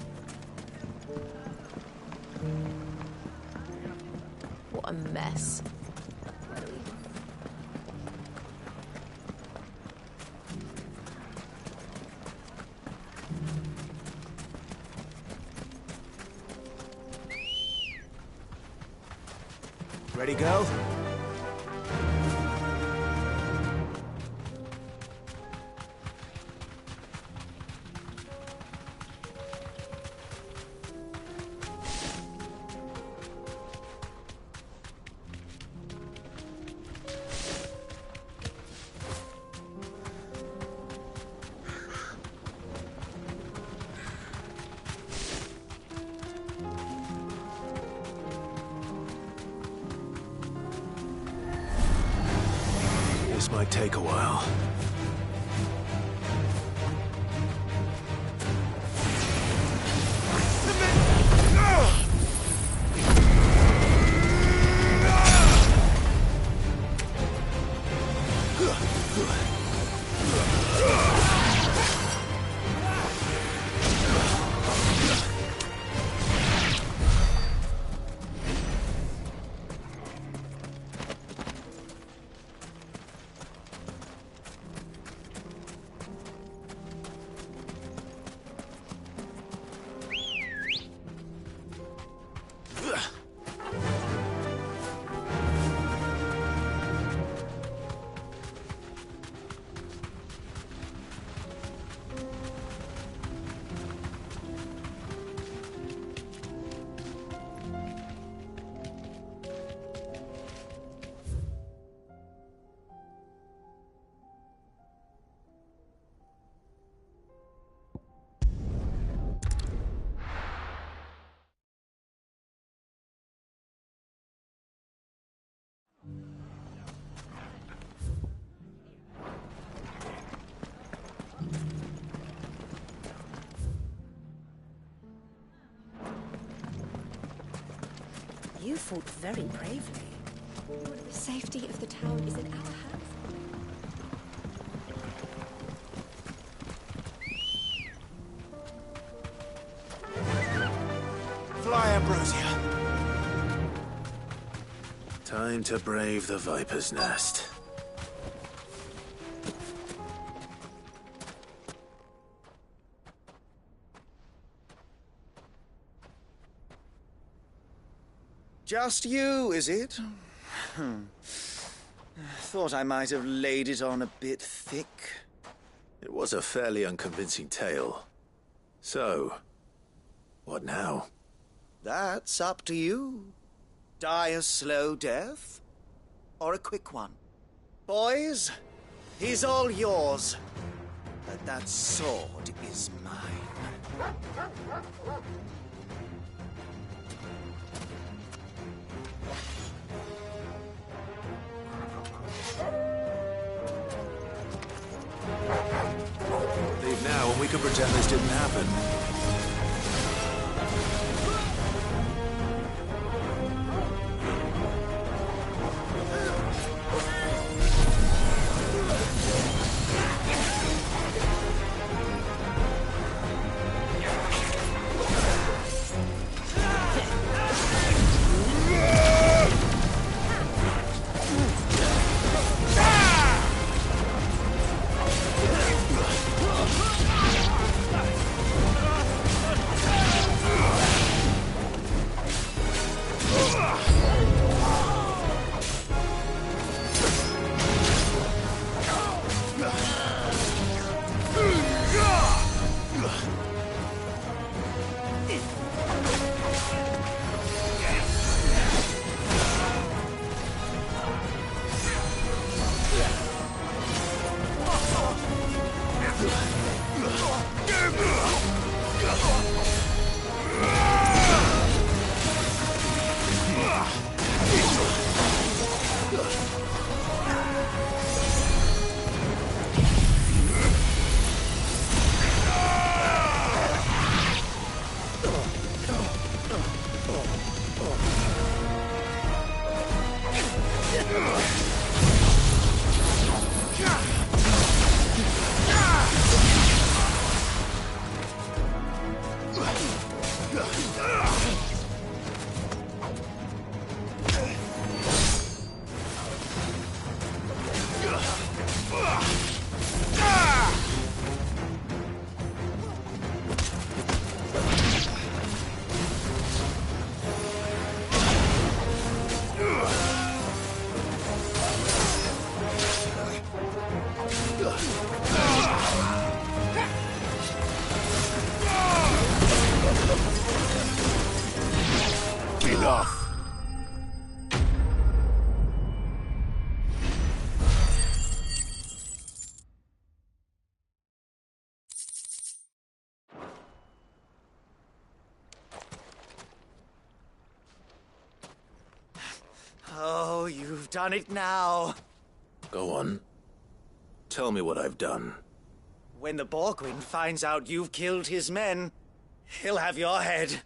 What a mess. Ready, go? This might take a while. You fought very bravely. The safety of the town is in our hands. Fly, Ambrosia. Time to brave the Viper's Nest. Just you, is it? Thought I might have laid it on a bit thick. It was a fairly unconvincing tale. So, what now? That's up to you. Die a slow death, or a quick one. Boys, he's all yours. But that sword is mine. Leave now and we can pretend this didn't happen. done it now. Go on. Tell me what I've done. When the Borgwyn finds out you've killed his men, he'll have your head.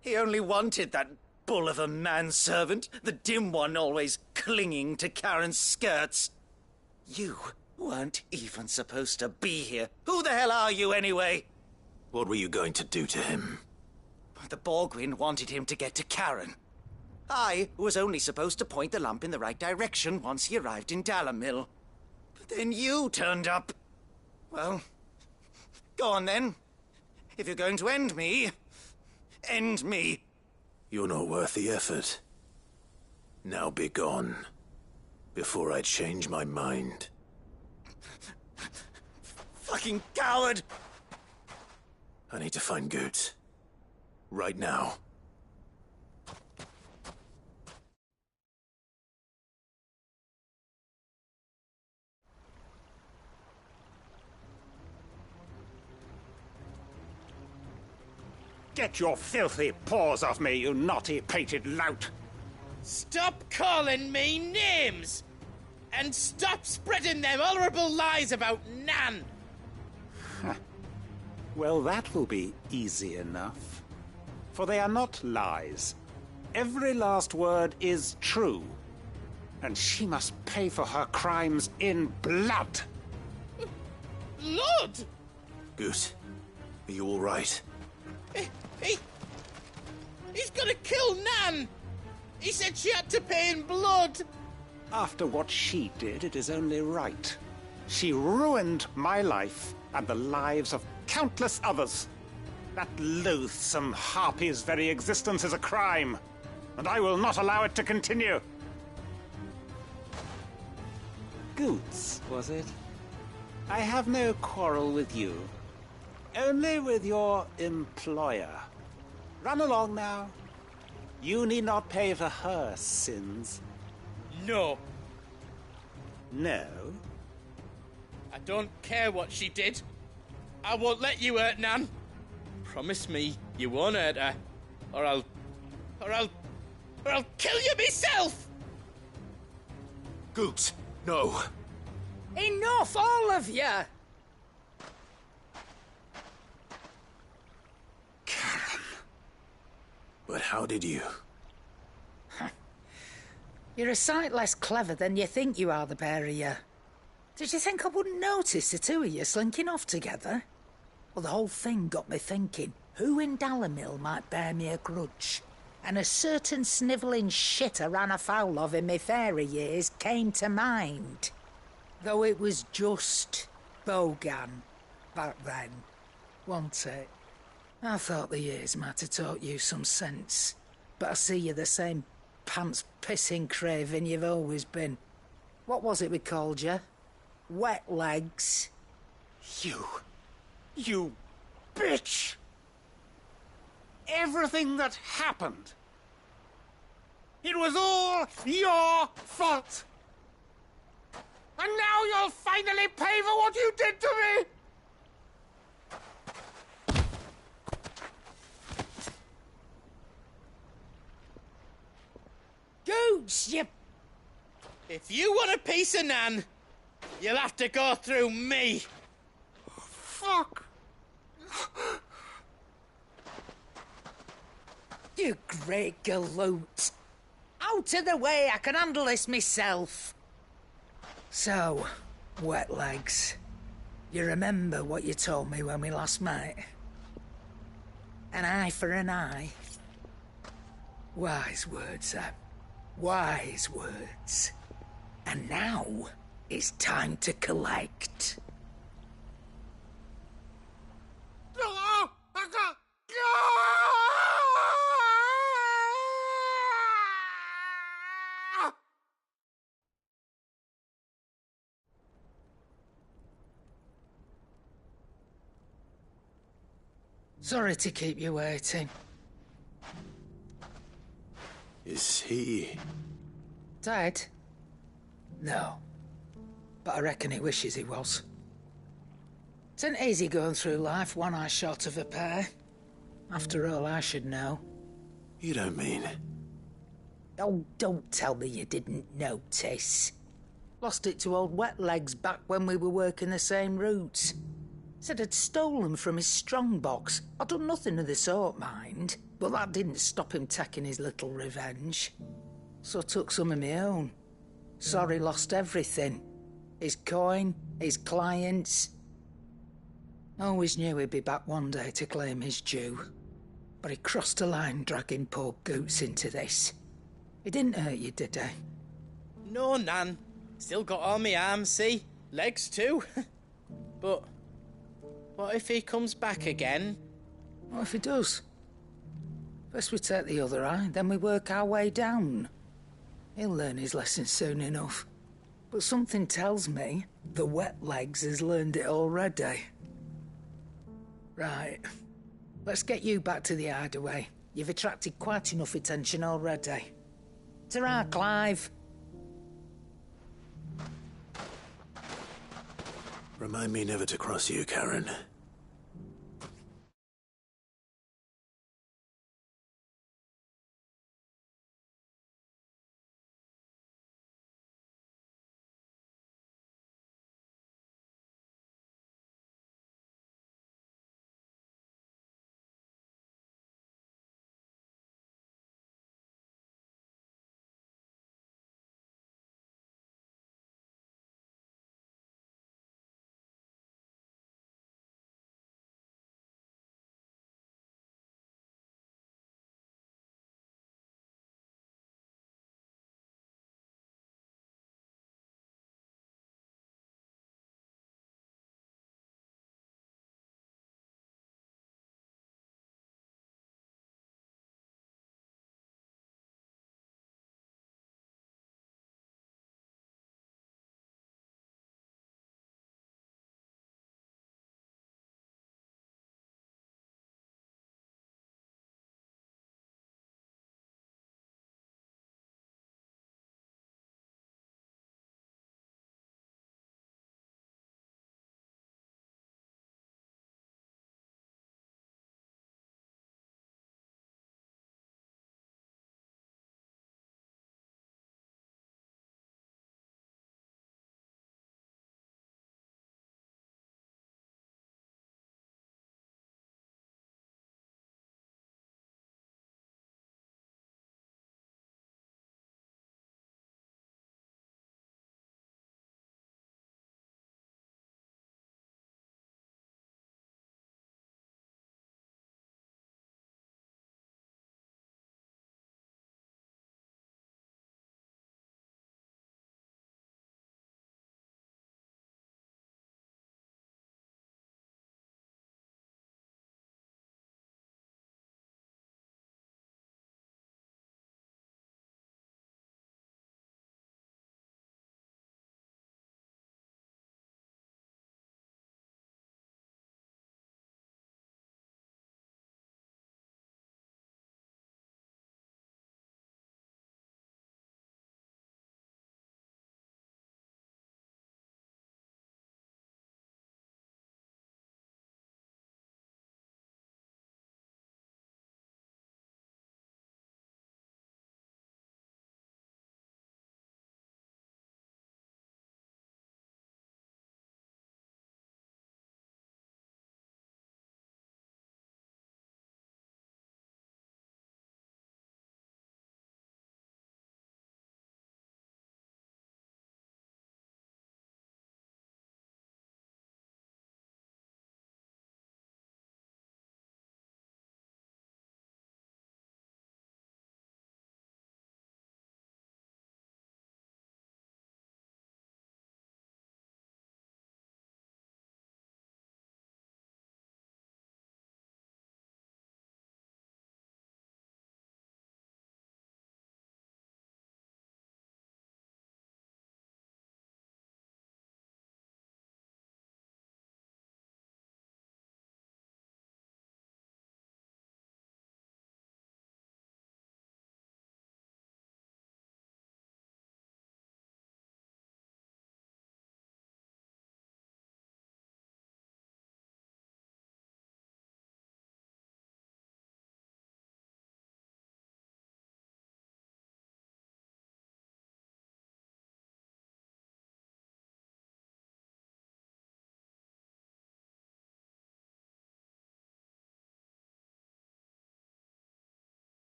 He only wanted that bull of a manservant, the dim one always clinging to Karen's skirts. You weren't even supposed to be here. Who the hell are you, anyway? What were you going to do to him? The Borgwyn wanted him to get to Karen. I was only supposed to point the lamp in the right direction once he arrived in Dalamil. But then you turned up. Well, go on then. If you're going to end me, end me. You're not worth the effort. Now be gone, before I change my mind. Fucking coward! I need to find Goots. Right now. Get your filthy paws off me, you naughty-pated lout! Stop calling me names! And stop spreading them horrible lies about Nan! Well, that will be easy enough. For they are not lies. Every last word is true. And she must pay for her crimes in blood. Blood? Goot, are you all right? He's gonna kill Nan! He said she had to pay in blood! After what she did, it is only right. She ruined my life and the lives of countless others. That loathsome harpy's very existence is a crime, and I will not allow it to continue. Goots, was it? I have no quarrel with you. Only with your employer. Run along now. You need not pay for her sins. No. No? I don't care what she did. I won't let you hurt Nan. Promise me you won't hurt her, or I'll kill you myself! Goots, no. Enough, all of you! But how did you? You're a sight less clever than you think you are, the pair of you. Did you think I wouldn't notice the two of you slinking off together? Well, the whole thing got me thinking, who in Dalamil might bear me a grudge? And a certain snivelling shit I ran afoul of in my fairy years came to mind. Though it was just Bogan back then, wasn't it? I thought the years might have taught you some sense, but I see you're the same pants-pissing craven you've always been. What was it we called you? Wet legs? You bitch! Everything that happened, it was all your fault! And now you'll finally pay for what you did to me! Goots, you... If you want a piece of Nan, you'll have to go through me. Fuck! You great galoot. Out of the way, I can handle this myself. So, wet legs, you remember what you told me when we last met? An eye for an eye. Wise words, Sam. Wise words. And now, it's time to collect. Sorry to keep you waiting. Is he... Dead? No. But I reckon he wishes he was. It ain't easy going through life one eye short of a pair. After all, I should know. You don't mean... Oh, don't tell me you didn't notice. Lost it to old Wet Legs back when we were working the same routes. Said I'd stolen from his strongbox. I'd done nothing of the sort, mind, but that didn't stop him taking his little revenge. So I took some of my own. Sorry, lost everything. His coin, his clients. Always knew he'd be back one day to claim his due. But he crossed a line dragging poor Goots into this. He didn't hurt you, did he? No, Nan. Still got all my arms, see? Legs too. But what if he comes back again? What if he does? First we take the other eye, then we work our way down. He'll learn his lesson soon enough. But something tells me the Wet Legs has learned it already. Right. Let's get you back to the hideaway. You've attracted quite enough attention already. Ta-ra, Clive. Remind me never to cross you, Karen.